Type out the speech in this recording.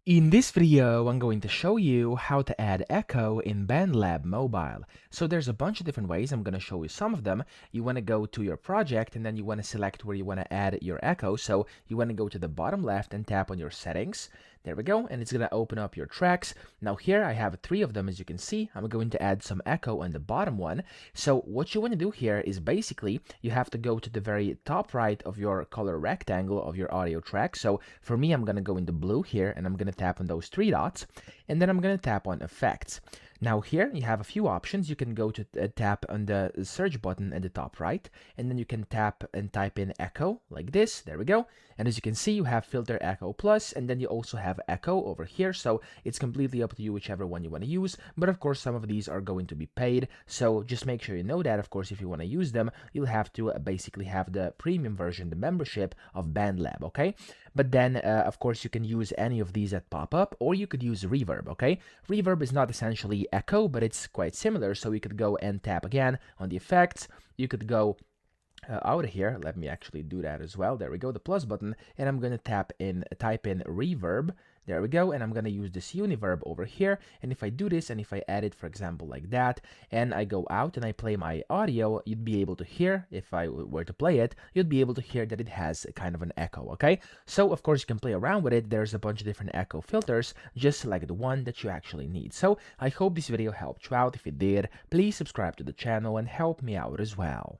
In this video, I'm going to show you how to add echo in BandLab Mobile. So there's a bunch of different ways. I'm going to show you some of them. You want to go to your project and then you want to select where you want to add your echo. So you want to go to the bottom left and tap on your settings. There we go. And it's going to open up your tracks. Now here I have 3 of them, as you can see. I'm going to add some echo on the bottom one. So what you want to do here is basically you have to go to the very top right of your color rectangle of your audio track. So for me, I'm going to go into blue here and I'm going to tap on those 3 dots, and then I'm going to tap on effects. Now here you have a few options. You can go to tap on the search button at the top right, and then you can tap and type in echo like this. There we go. And as you can see, you have filter echo plus, and then you also have echo over here. So it's completely up to you whichever one you want to use. But of course, some of these are going to be paid. So just make sure you know that. Of course, if you want to use them, you'll have to basically have the premium version, the membership of BandLab. Okay. But then, of course, you can use any of these that pop up, or you could use reverb. Okay. Reverb is not essentially echo, but it's quite similar. So you could go and tap again on the effects. You could go out of here. Let me actually do that as well. There we go, the plus button, and I'm going to type in reverb. There we go, and I'm going to use this univerb over here. And if I do this, and if I add it, for example, like that, and I go out and I play my audio, you'd be able to hear, if I were to play it, you'd be able to hear that it has kind of an echo, okay? So, of course, you can play around with it. There's a bunch of different echo filters. Just select the one that you actually need. So, I hope this video helped you out. If it did, please subscribe to the channel and help me out as well.